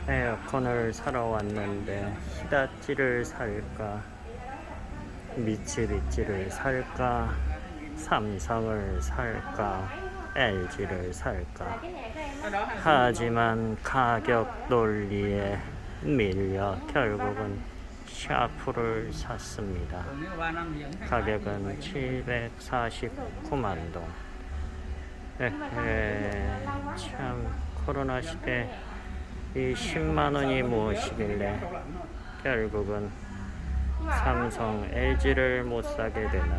에어컨을 사러 왔는데 히다찌를 살까 미츠비치를 살까 삼성을 살까 LG를 살까. 하지만 가격 논리에 밀려 결국은 샤프를 샀습니다. 가격은 749만 동. 참 코로나 시대 이 10만 원이 무엇이길래 결국은 삼성 LG를 못 사게 되나.